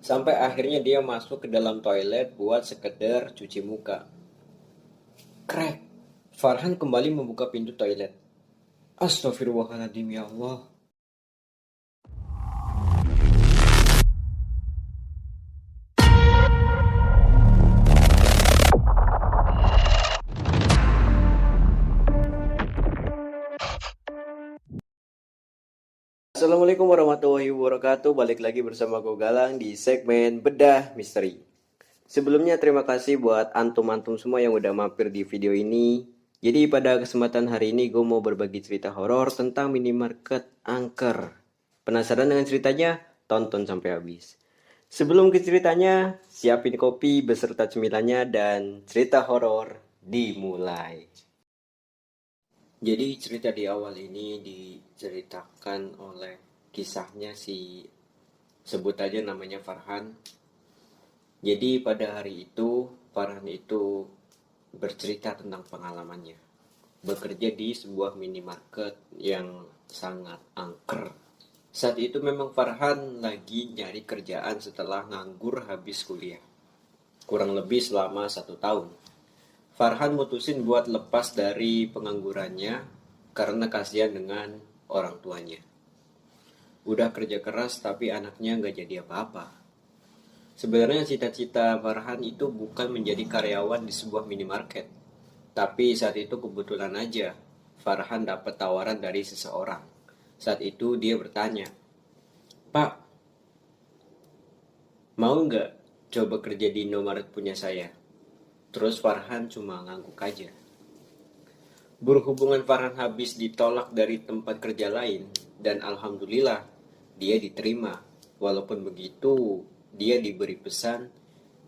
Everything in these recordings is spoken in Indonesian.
Sampai akhirnya dia masuk ke dalam toilet buat sekedar cuci muka. Krek! Farhan kembali membuka pintu toilet. Astagfirullahaladzim, ya Allah. Assalamualaikum warahmatullahi wabarakatuh. Balik lagi bersama gue Galang di segmen Bedah Misteri. Sebelumnya terima kasih buat antum-antum semua yang udah mampir di video ini. Jadi pada kesempatan hari ini gue mau berbagi cerita horor tentang minimarket angker. Penasaran dengan ceritanya? Tonton sampai habis. Sebelum ke ceritanya, siapin kopi beserta cemilannya dan cerita horor dimulai. Jadi cerita di awal ini diceritakan oleh kisahnya sebut aja namanya Farhan. Jadi pada hari itu Farhan itu bercerita tentang pengalamannya bekerja di sebuah minimarket yang sangat angker. Saat itu memang Farhan lagi nyari kerjaan setelah nganggur habis kuliah, kurang lebih selama 1 tahun. Farhan mutusin buat lepas dari penganggurannya karena kasihan dengan orang tuanya. Udah kerja keras tapi anaknya nggak jadi apa-apa. Sebenarnya cita-cita Farhan itu bukan menjadi karyawan di sebuah minimarket. Tapi saat itu kebetulan aja Farhan dapat tawaran dari seseorang. Saat itu dia bertanya, "Pak, mau nggak coba kerja di Indomaret punya saya?" Terus Farhan cuma ngangguk aja. Berhubungan Farhan habis ditolak dari tempat kerja lain, dan alhamdulillah dia diterima. Walaupun begitu, dia diberi pesan,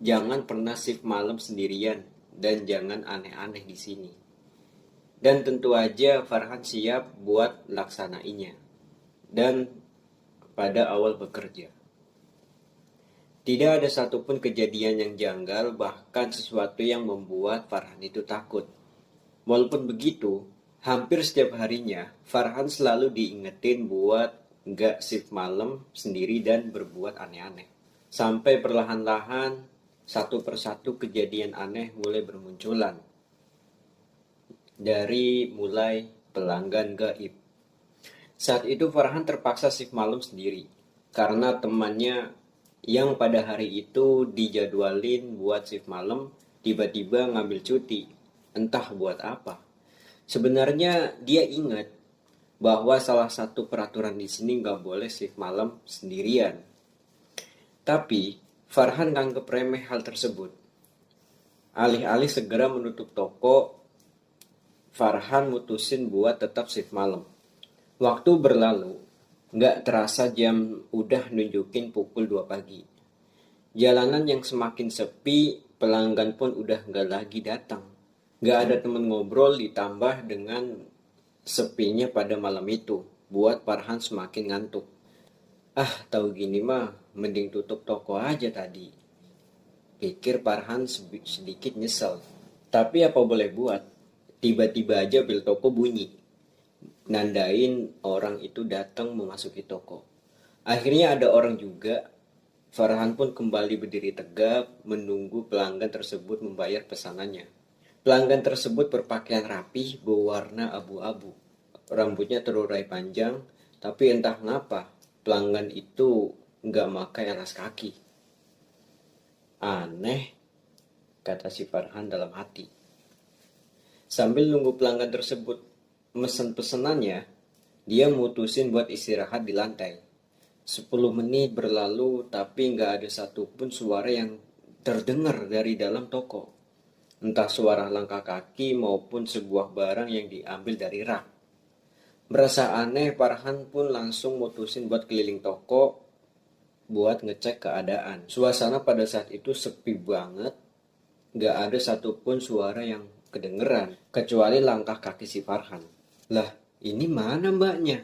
jangan pernah shift malam sendirian dan jangan aneh-aneh di sini. Dan tentu aja Farhan siap buat laksanainya. Dan pada awal bekerja, tidak ada satupun kejadian yang janggal, bahkan sesuatu yang membuat Farhan itu takut. Walaupun begitu, hampir setiap harinya Farhan selalu diingetin buat nggak shift malam sendiri dan berbuat aneh-aneh. Sampai perlahan-lahan satu persatu kejadian aneh mulai bermunculan. Dari mulai pelanggan gaib. Saat itu Farhan terpaksa shift malam sendiri karena temannya yang pada hari itu dijadwalin buat shift malam tiba-tiba ngambil cuti. Entah buat apa. Sebenarnya dia ingat bahwa salah satu peraturan di sini nggak boleh shift malam sendirian. Tapi Farhan nganggep remeh hal tersebut. Alih-alih segera menutup toko, Farhan mutusin buat tetap shift malam. Waktu berlalu, nggak terasa jam udah nunjukin pukul 2 pagi. Jalanan yang semakin sepi, pelanggan pun udah nggak lagi datang. Nggak ada temen ngobrol ditambah dengan sepinya pada malam itu, buat Farhan semakin ngantuk. Ah, tahu gini mah, mending tutup toko aja tadi. Pikir Farhan sedikit nyesel. Tapi apa boleh buat, tiba-tiba aja bel toko bunyi. Nandain orang itu datang memasuki toko. Akhirnya ada orang juga. Farhan pun kembali berdiri tegap menunggu pelanggan tersebut membayar pesanannya. Pelanggan tersebut berpakaian rapih berwarna abu-abu. Rambutnya terurai panjang, tapi entah kenapa pelanggan itu nggak pakai alas kaki. Aneh, kata si Farhan dalam hati. Sambil nunggu pelanggan tersebut mesen pesenannya, dia mutusin buat istirahat di lantai. 10 menit berlalu tapi nggak ada satupun suara yang terdengar dari dalam toko. Entah suara langkah kaki maupun sebuah barang yang diambil dari rak. Merasa aneh, Farhan pun langsung mutusin buat keliling toko buat ngecek keadaan. Suasana pada saat itu sepi banget, gak ada satupun suara yang kedengeran, kecuali langkah kaki si Farhan. Lah, ini mana mbaknya?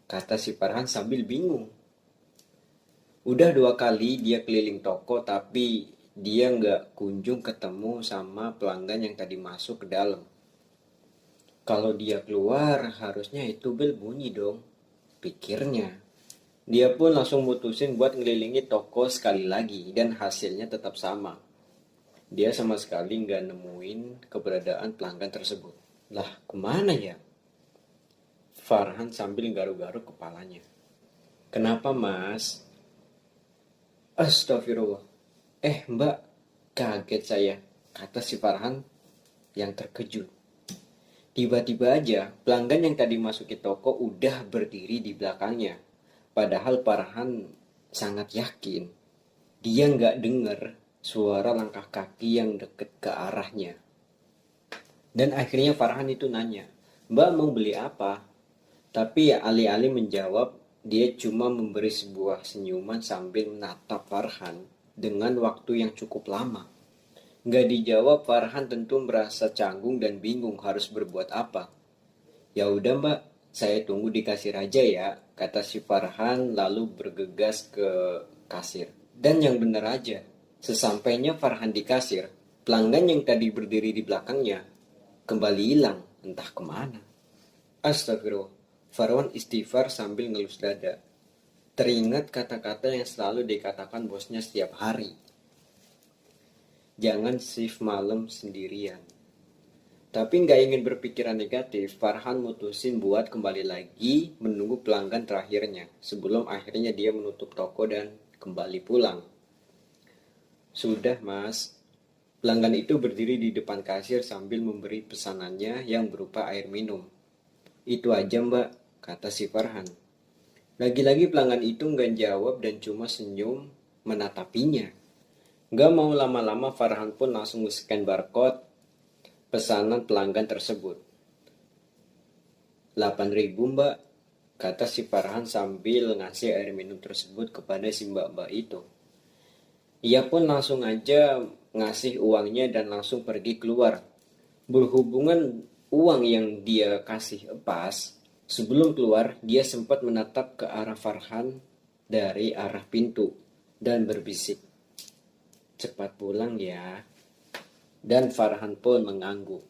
Kata si Farhan sambil bingung. Udah 2 kali dia keliling toko tapi dia gak kunjung ketemu sama pelanggan yang tadi masuk ke dalam. Kalau dia keluar harusnya itu bel bunyi dong, pikirnya. Dia pun langsung mutusin buat ngelilingi toko sekali lagi dan hasilnya tetap sama. Dia sama sekali nggak nemuin keberadaan pelanggan tersebut. Lah, kemana ya? Farhan sambil garuk-garuk kepalanya. Kenapa, Mas? Astagfirullah. Mbak, kaget saya, kata si Farhan yang terkejut. Tiba-tiba aja, pelanggan yang tadi masuki toko udah berdiri di belakangnya. Padahal Farhan sangat yakin dia nggak dengar suara langkah kaki yang deket ke arahnya. Dan akhirnya Farhan itu nanya, Mbak mau beli apa? Tapi ya alih-alih menjawab, dia cuma memberi sebuah senyuman sambil menatap Farhan dengan waktu yang cukup lama. Nggak dijawab, Farhan tentu merasa canggung dan bingung harus berbuat apa. Ya udah Mbak, saya tunggu di kasir aja ya, kata si Farhan lalu bergegas ke kasir. Dan yang benar aja, sesampainya Farhan di kasir, pelanggan yang tadi berdiri di belakangnya kembali hilang, entah kemana. Astagfirullah, Farwan istighfar sambil ngelus dada. Teringat kata-kata yang selalu dikatakan bosnya setiap hari. Jangan shift malam sendirian. Tapi nggak ingin berpikiran negatif, Farhan mutusin buat kembali lagi menunggu pelanggan terakhirnya. Sebelum akhirnya dia menutup toko dan kembali pulang. Sudah mas, pelanggan itu berdiri di depan kasir sambil memberi pesanannya yang berupa air minum. Itu aja mbak, kata si Farhan. Lagi-lagi pelanggan itu nggak jawab dan cuma senyum menatapinya. Nggak mau lama-lama Farhan pun langsung scan barcode pesanan pelanggan tersebut. 8.000 mbak, kata si Farhan sambil ngasih air minum tersebut kepada si mbak-mbak itu. Ia pun langsung aja ngasih uangnya dan langsung pergi keluar. Berhubungan uang yang dia kasih pas, sebelum keluar dia sempat menatap ke arah Farhan dari arah pintu dan berbisik, cepat pulang ya. Dan Farhan pun mengangguk.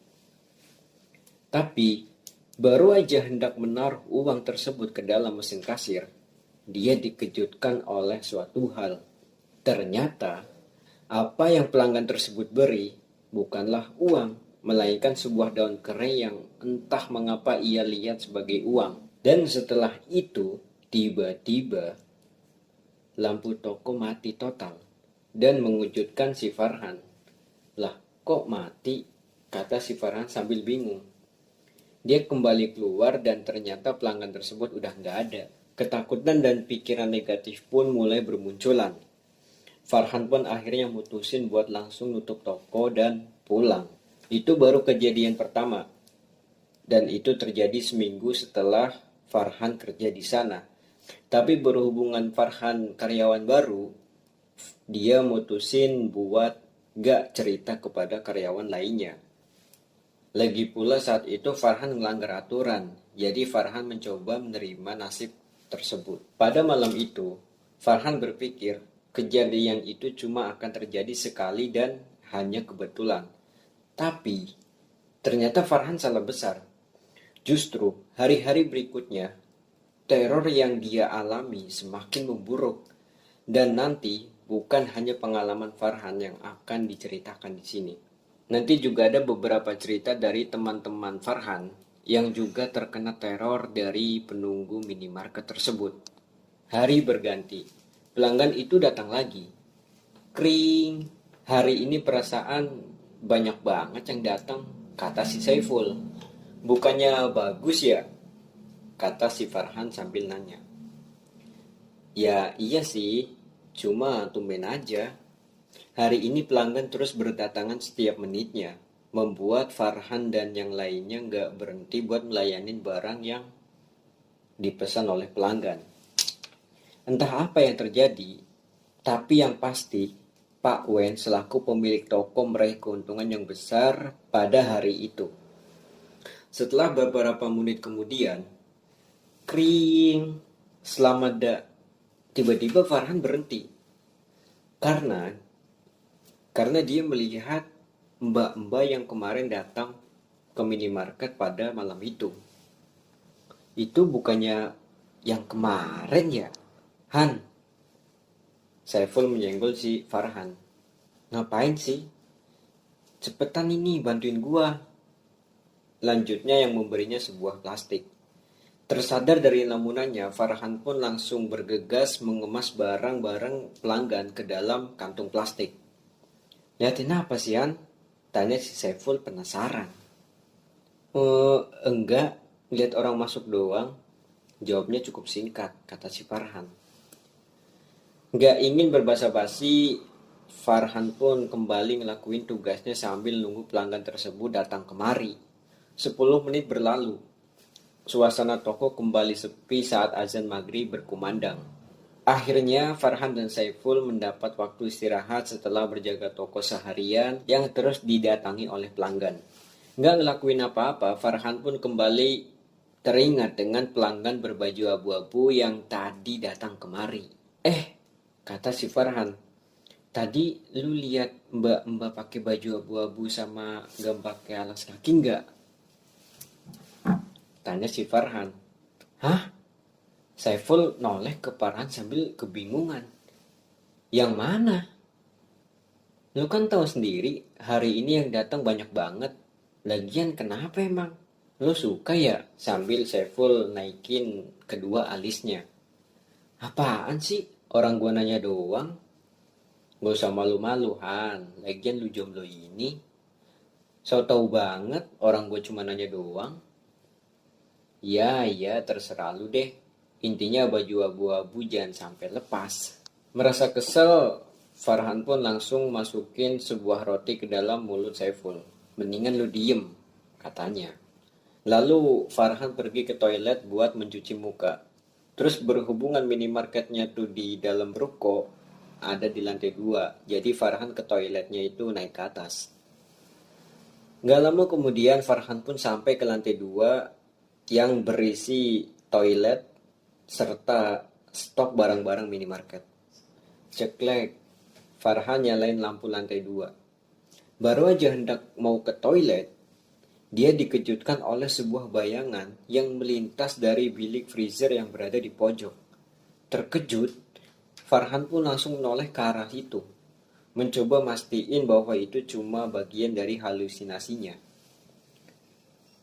Tapi baru aja hendak menaruh uang tersebut ke dalam mesin kasir, dia dikejutkan oleh suatu hal. Ternyata apa yang pelanggan tersebut beri bukanlah uang, melainkan sebuah daun kering yang entah mengapa ia lihat sebagai uang. Dan setelah itu, tiba-tiba lampu toko mati total dan mengejutkan si Farhan. Lah, kok mati? Kata si Farhan sambil bingung. Dia kembali keluar dan ternyata pelanggan tersebut udah nggak ada. Ketakutan dan pikiran negatif pun mulai bermunculan. Farhan pun akhirnya mutusin buat langsung nutup toko dan pulang. Itu baru kejadian pertama. Dan itu terjadi seminggu setelah Farhan kerja di sana. Tapi berhubungan Farhan karyawan baru, dia mutusin buat gak cerita kepada karyawan lainnya. Lagi pula saat itu Farhan melanggar aturan, jadi Farhan mencoba menerima nasib tersebut. Pada malam itu, Farhan berpikir kejadian itu cuma akan terjadi sekali dan hanya kebetulan. Tapi, ternyata Farhan salah besar. Justru, hari-hari berikutnya, teror yang dia alami semakin memburuk. Dan nanti, bukan hanya pengalaman Farhan yang akan diceritakan di sini. Nanti juga ada beberapa cerita dari teman-teman Farhan yang juga terkena teror dari penunggu minimarket tersebut. Hari berganti. Pelanggan itu datang lagi. Kring. Hari ini perasaan banyak banget yang datang, kata si Saiful. Bukannya bagus ya? Kata si Farhan sambil nanya. Ya iya sih, cuma tumben aja. Hari ini pelanggan terus berdatangan setiap menitnya, membuat Farhan dan yang lainnya nggak berhenti buat melayani barang yang dipesan oleh pelanggan. Entah apa yang terjadi, tapi yang pasti Pak Wen selaku pemilik toko meraih keuntungan yang besar pada hari itu. Setelah beberapa menit kemudian, kring, selamat tiba-tiba Farhan berhenti. Karena dia melihat mbak-mbak yang kemarin datang ke minimarket pada malam itu. Itu bukannya yang kemarin ya? Han, Saiful menyenggol si Farhan. Ngapain sih? Cepetan ini bantuin gua. Lanjutnya yang memberinya sebuah plastik. Tersadar dari lamunannya, Farhan pun langsung bergegas mengemas barang-barang pelanggan ke dalam kantung plastik. Liatin apa sih, Han? Tanya si Saiful penasaran. Enggak, lihat orang masuk doang. Jawabnya cukup singkat, kata si Farhan. Nggak ingin berbasa-basi, Farhan pun kembali ngelakuin tugasnya sambil nunggu pelanggan tersebut datang kemari. 10 menit berlalu. Suasana toko kembali sepi saat azan maghrib berkumandang. Akhirnya Farhan dan Saiful mendapat waktu istirahat setelah berjaga toko seharian yang terus didatangi oleh pelanggan. Nggak ngelakuin apa-apa, Farhan pun kembali teringat dengan pelanggan berbaju abu-abu yang tadi datang kemari. Kata si Farhan, tadi lu lihat mbak-mbak pakai baju abu-abu sama gak pakai alas kaki nggak? Tanya si Farhan. Hah? Saiful noleh ke Farhan sambil kebingungan. Yang mana? Lu kan tahu sendiri, hari ini yang datang banyak banget. Lagian kenapa emang? Lu suka ya? Sambil Saiful naikin kedua alisnya. Apaan sih? Orang gua nanya doang. Gak usah malu-malu, Han. Lagian lu jomblo ini. So tau banget, orang gue cuma nanya doang. Ya, terserah lu deh. Intinya baju abu-abu jangan sampai lepas. Merasa kesel, Farhan pun langsung masukin sebuah roti ke dalam mulut Saiful. Mendingan lu diem, katanya. Lalu Farhan pergi ke toilet buat mencuci muka. Terus berhubungan minimarketnya tuh di dalam ruko, ada di lantai 2. Jadi Farhan ke toiletnya itu naik ke atas. Gak lama kemudian Farhan pun sampai ke lantai 2 yang berisi toilet serta stok barang-barang minimarket. Ceklek, Farhan nyalain lampu lantai 2. Baru aja hendak mau ke toilet, dia dikejutkan oleh sebuah bayangan yang melintas dari bilik freezer yang berada di pojok. Terkejut, Farhan pun langsung menoleh ke arah itu, mencoba mastiin bahwa itu cuma bagian dari halusinasinya.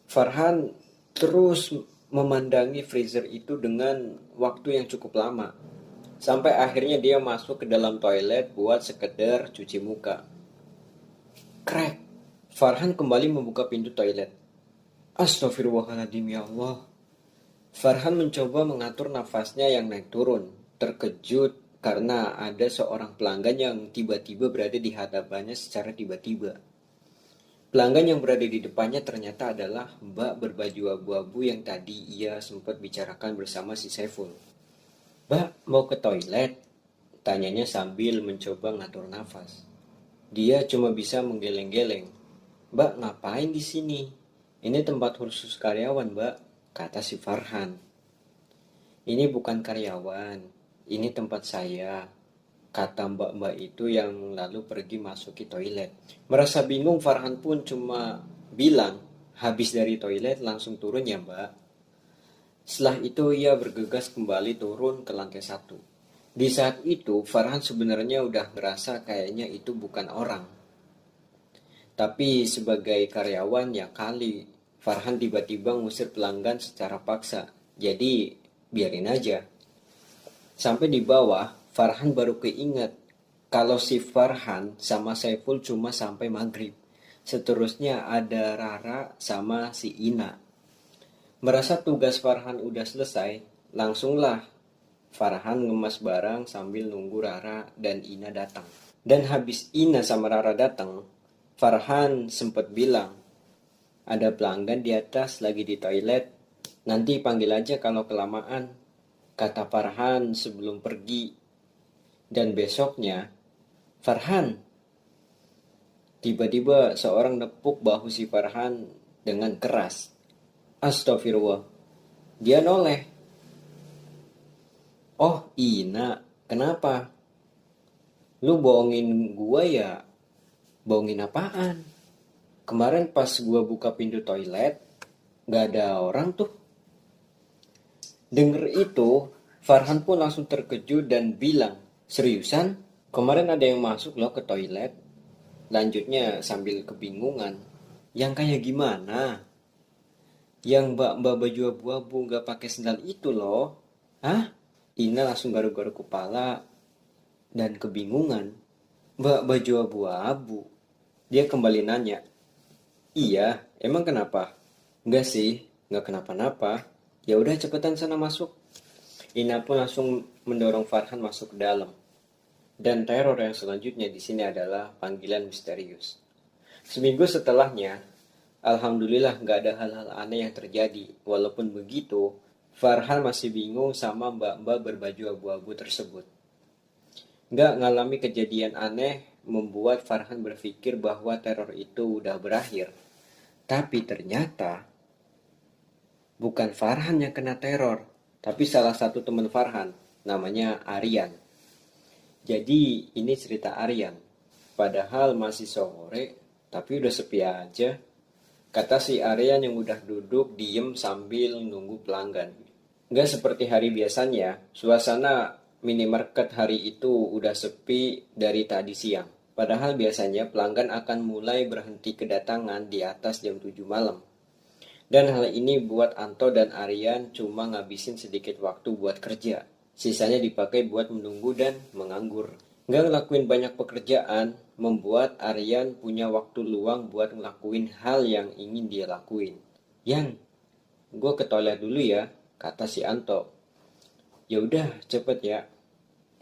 Farhan terus memandangi freezer itu dengan waktu yang cukup lama, sampai akhirnya dia masuk ke dalam toilet buat sekedar cuci muka. Krek, Farhan kembali membuka pintu toilet. Astagfirullahaladzim, ya Allah. Farhan mencoba mengatur nafasnya yang naik turun, terkejut karena ada seorang pelanggan yang tiba-tiba berada di hadapannya secara tiba-tiba. Pelanggan yang berada di depannya ternyata adalah mbak berbaju abu-abu yang tadi ia sempat bicarakan bersama si Saiful. Mbak, mau ke toilet? Tanyanya sambil mencoba ngatur nafas. Dia cuma bisa menggeleng-geleng. Mbak, ngapain di sini? Ini tempat khusus karyawan, Mbak, kata si Farhan. Ini bukan karyawan, ini tempat saya, kata mbak-mbak itu yang lalu pergi masuki toilet. Merasa bingung, Farhan pun cuma bilang, habis dari toilet langsung turun ya, Mbak. Setelah itu ia bergegas kembali turun ke lantai 1. Di saat itu Farhan sebenarnya udah ngerasa kayaknya itu bukan orang. Tapi sebagai karyawan ya kali, Farhan tiba-tiba ngusir pelanggan secara paksa. Jadi biarin aja. Sampai di bawah, Farhan baru keinget kalau si Farhan sama Saiful cuma sampai maghrib. Seterusnya ada Rara sama si Ina. Merasa tugas Farhan udah selesai, langsunglah Farhan ngemas barang sambil nunggu Rara dan Ina datang. Dan habis Ina sama Rara datang, Farhan sempat bilang, ada pelanggan di atas lagi di toilet, nanti panggil aja kalau kelamaan, kata Farhan sebelum pergi. Dan besoknya, Farhan, tiba-tiba seorang nepuk bahu si Farhan dengan keras. Astagfirullah. Dia noleh. Oh, Ina, kenapa? Lu bohongin gua ya? Bohongin apaan? Kemarin pas gua buka pintu toilet, gak ada orang tuh. Denger itu, Farhan pun langsung terkejut dan bilang, "Seriusan? Kemarin ada yang masuk loh ke toilet." Lanjutnya sambil kebingungan, "Yang kayak gimana? Yang mbak-mbak baju abu-abu nggak pakai sendal itu loh." "Hah?" Ina langsung garuk-garuk kepala dan kebingungan. "Mbak baju abu-abu?" Dia kembali nanya, "Iya, emang kenapa?" "Enggak sih, nggak kenapa-napa." "Ya udah cepetan sana masuk." Ina pun langsung mendorong Farhan masuk ke dalam. Dan teror yang selanjutnya di sini adalah panggilan misterius. Seminggu setelahnya, alhamdulillah nggak ada hal-hal aneh yang terjadi. Walaupun begitu, Farhan masih bingung sama mbak-mbak berbaju abu-abu tersebut. Nggak ngalami kejadian aneh membuat Farhan berpikir bahwa teror itu udah berakhir. Tapi ternyata bukan Farhan yang kena teror, tapi salah satu teman Farhan, namanya Aryan. Jadi ini cerita Aryan. Padahal masih sore, tapi udah sepi aja. Kata si Aryan yang udah duduk diem sambil nunggu pelanggan. Nggak seperti hari biasanya, suasana minimarket hari itu udah sepi dari tadi siang. Padahal biasanya pelanggan akan mulai berhenti kedatangan di atas jam 7 malam. Dan hal ini buat Anto dan Aryan cuma ngabisin sedikit waktu buat kerja. Sisanya dipakai buat menunggu dan menganggur. Nggak ngelakuin banyak pekerjaan, membuat Aryan punya waktu luang buat ngelakuin hal yang ingin dia lakuin. "Yan, gue ke toilet dulu ya," kata si Anto. "Ya udah, cepet ya."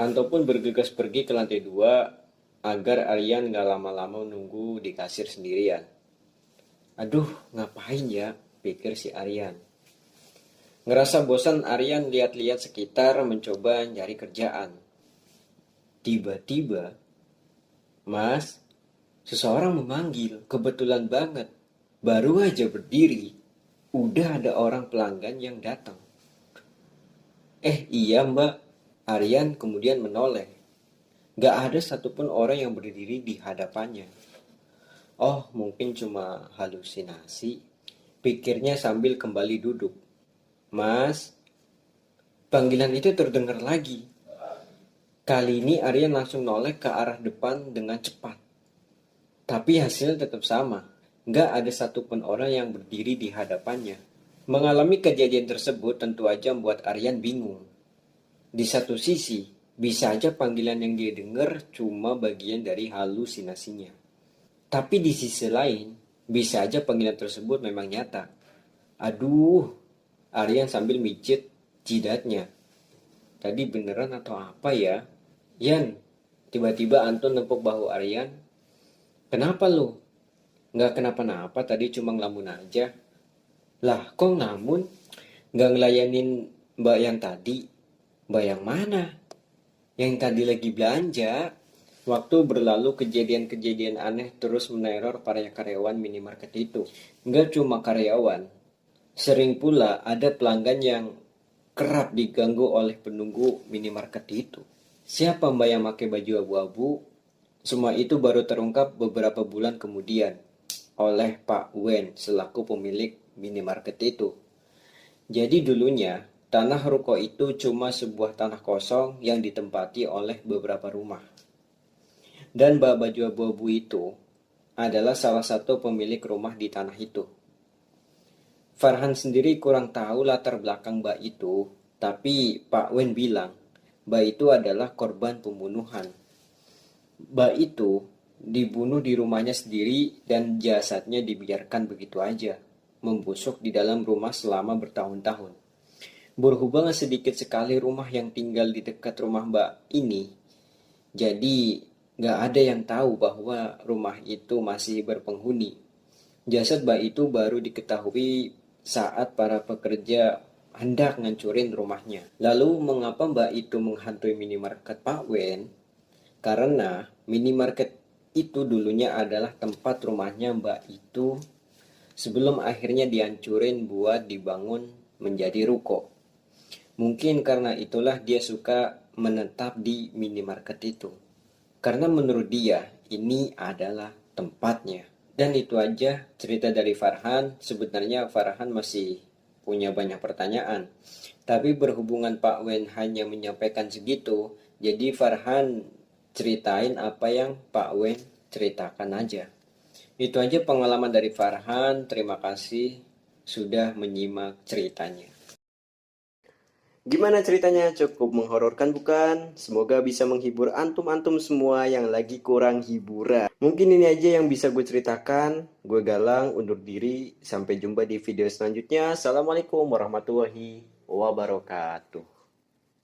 Anto pun bergegas pergi ke lantai 2 agar Aryan nggak lama-lama nunggu di kasir sendirian. "Aduh, ngapain ya?" pikir si Aryan. Ngerasa bosan, Aryan lihat-lihat sekitar mencoba cari kerjaan. Tiba-tiba, "Mas," seseorang memanggil. Kebetulan banget, baru aja berdiri, udah ada orang pelanggan yang datang. Iya mbak." Aryan kemudian menoleh. Gak ada satupun orang yang berdiri di hadapannya. "Oh, mungkin cuma halusinasi," pikirnya sambil kembali duduk. "Mas," panggilan itu terdengar lagi. Kali ini Aryan langsung noleh ke arah depan dengan cepat. Tapi hasilnya tetap sama. Nggak ada satupun orang yang berdiri di hadapannya. Mengalami kejadian tersebut tentu aja membuat Aryan bingung. Di satu sisi, bisa aja panggilan yang dia dengar cuma bagian dari halusinasinya. Tapi di sisi lain, bisa aja panggilan tersebut memang nyata. "Aduh," Aryan sambil micit jidatnya. "Tadi beneran atau apa ya?" "Yan," tiba-tiba Anton nempuk bahu Aryan. "Kenapa lu?" "Nggak kenapa-napa, tadi cuma ngelamun aja." "Lah, kok ngelamun? Nggak ngelayanin mbak yang tadi?" "Mbak yang mana?" "Yang tadi lagi belanja." Waktu berlalu, kejadian-kejadian aneh terus meneror para karyawan minimarket itu. Nggak cuma karyawan, sering pula ada pelanggan yang kerap diganggu oleh penunggu minimarket itu. Siapa mbak yang pakai baju abu-abu? Semua itu baru terungkap beberapa bulan kemudian oleh Pak Wen selaku pemilik minimarket itu. Jadi dulunya, tanah ruko itu cuma sebuah tanah kosong yang ditempati oleh beberapa rumah. Dan mbak baju abu-abu itu adalah salah satu pemilik rumah di tanah itu. Farhan sendiri kurang tahu latar belakang mbak itu, tapi Pak Wen bilang mbak itu adalah korban pembunuhan. Mbak itu dibunuh di rumahnya sendiri dan jasadnya dibiarkan begitu aja, membusuk di dalam rumah selama bertahun-tahun. Berhubung sedikit sekali rumah yang tinggal di dekat rumah mbak ini, jadi gak ada yang tahu bahwa rumah itu masih berpenghuni. Jasad mbak itu baru diketahui saat para pekerja hendak ngancurin rumahnya. Lalu mengapa mbak itu menghantui minimarket Pak Wen? Karena minimarket itu dulunya adalah tempat rumahnya mbak itu sebelum akhirnya dihancurin buat dibangun menjadi ruko. Mungkin karena itulah dia suka menetap di minimarket itu. Karena menurut dia ini adalah tempatnya. Dan itu aja cerita dari Farhan. Sebenarnya Farhan masih punya banyak pertanyaan. Tapi berhubungan Pak Wen hanya menyampaikan segitu, jadi Farhan ceritain apa yang Pak Wen ceritakan aja. Itu aja pengalaman dari Farhan. Terima kasih sudah menyimak ceritanya. Gimana ceritanya? Cukup menghororkan bukan? Semoga bisa menghibur antum-antum semua yang lagi kurang hiburan. Mungkin ini aja yang bisa gue ceritakan. Gue Galang, undur diri. Sampai jumpa di video selanjutnya. Assalamualaikum warahmatullahi wabarakatuh.